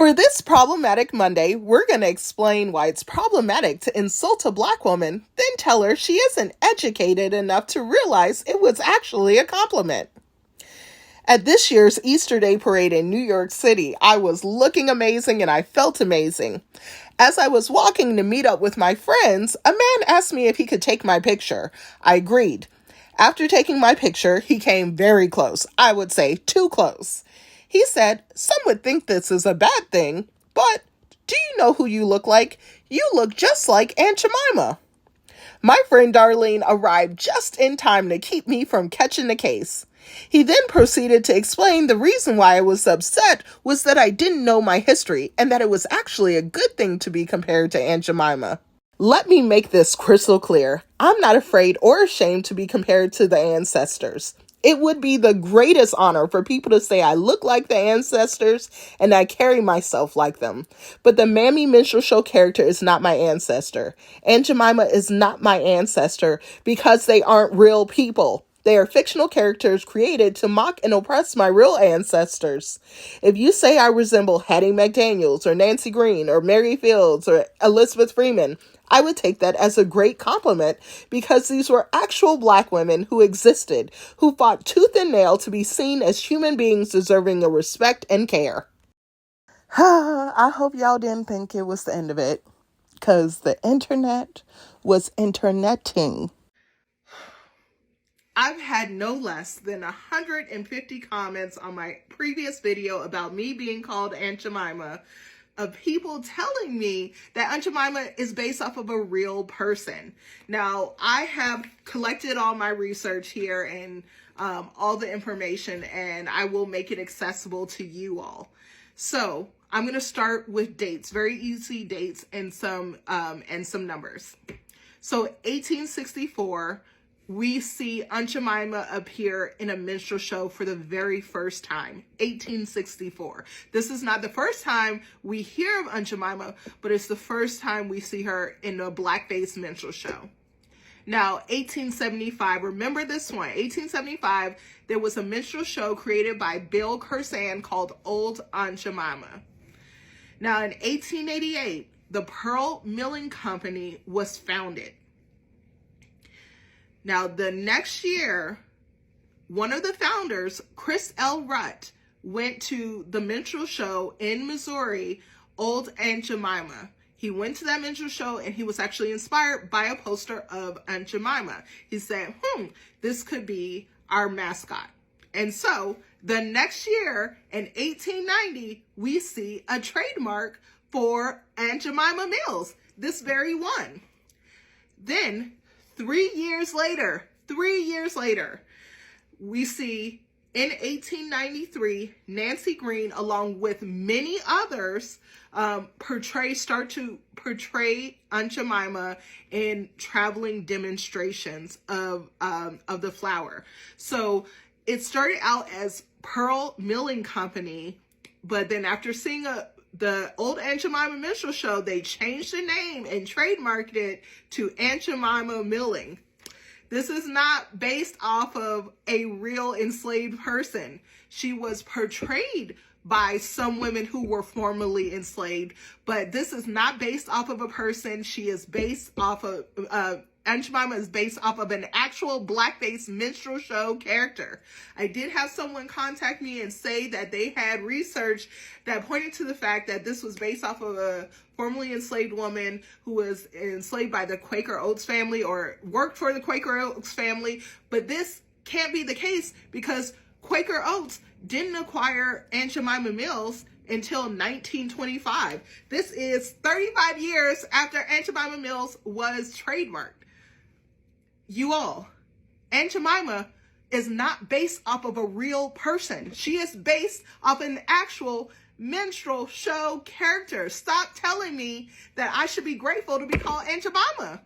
For this problematic Monday, we're going to explain why it's problematic to insult a black woman, then tell her she isn't educated enough to realize it was actually a compliment. At this year's Easter Day parade in New York City, I was looking amazing and I felt amazing. As I was walking to meet up with my friends, a man asked me if he could take my picture. I agreed. After taking my picture, he came very close. I would say too close. He said, "Some would think this is a bad thing, but do you know who you look like? You look just like Aunt Jemima." My friend Darlene arrived just in time to keep me from catching the case. He then proceeded to explain the reason why I was upset was that I didn't know my history and that it was actually a good thing to be compared to Aunt Jemima. Let me make this crystal clear. I'm not afraid or ashamed to be compared to the ancestors. It would be the greatest honor for people to say I look like the ancestors and I carry myself like them. But the Mammy Minstrel Show character is not my ancestor. Aunt Jemima is not my ancestor because they aren't real people. They are fictional characters created to mock and oppress my real ancestors. If you say I resemble Hattie McDaniels or Nancy Green or Mary Fields or Elizabeth Freeman, I would take that as a great compliment because these were actual black women who existed, who fought tooth and nail to be seen as human beings deserving of respect and care. I hope y'all didn't think it was the end of it, because the internet was interneting. I've had no less than 150 comments on my previous video about me being called Aunt Jemima, of people telling me that Aunt Jemima is based off of a real person. Now, I have collected all my research here and all the information, and I will make it accessible to you all. So I'm going to start with dates, very easy dates, and some numbers. So 1864, we see Aunt Jemima appear in a minstrel show for the very first time, 1864. This is not the first time we hear of Aunt Jemima, but it's the first time we see her in a blackface minstrel show. Now, 1875, remember this one, 1875, there was a minstrel show created by Bill Curzan called Old Aunt Jemima. Now, in 1888, the Pearl Milling Company was founded. Now, the next year, one of the founders, Chris L. Rutt, went to the minstrel show in Missouri, Old Aunt Jemima. He went to that minstrel show and he was actually inspired by a poster of Aunt Jemima. He said, this could be our mascot. And so the next year, in 1890, we see a trademark for Aunt Jemima Mills, this very one. Then, 3 years later, we see in 1893, Nancy Green, along with many others, start to portray Aunt Jemima in traveling demonstrations of the flour. So it started out as Pearl Milling Company, but then after seeing the Old Aunt Jemima Minstrel Show, they changed the name and trademarked it to Aunt Jemima Milling. This is not based off of a real enslaved person. She was portrayed by some women who were formerly enslaved, but this is not based off of a person. She is based off of, Aunt Jemima is based off of an actual blackface minstrel show character. I did have someone contact me and say that they had research that pointed to the fact that this was based off of a formerly enslaved woman who was enslaved by the Quaker Oats family or worked for the Quaker Oats family. But this can't be the case because Quaker Oats didn't acquire Aunt Jemima Mills until 1925. This is 35 years after Aunt Jemima Mills was trademarked. You all, Aunt Jemima is not based off of a real person. She is based off an actual minstrel show character. Stop telling me that I should be grateful to be called Aunt Jemima.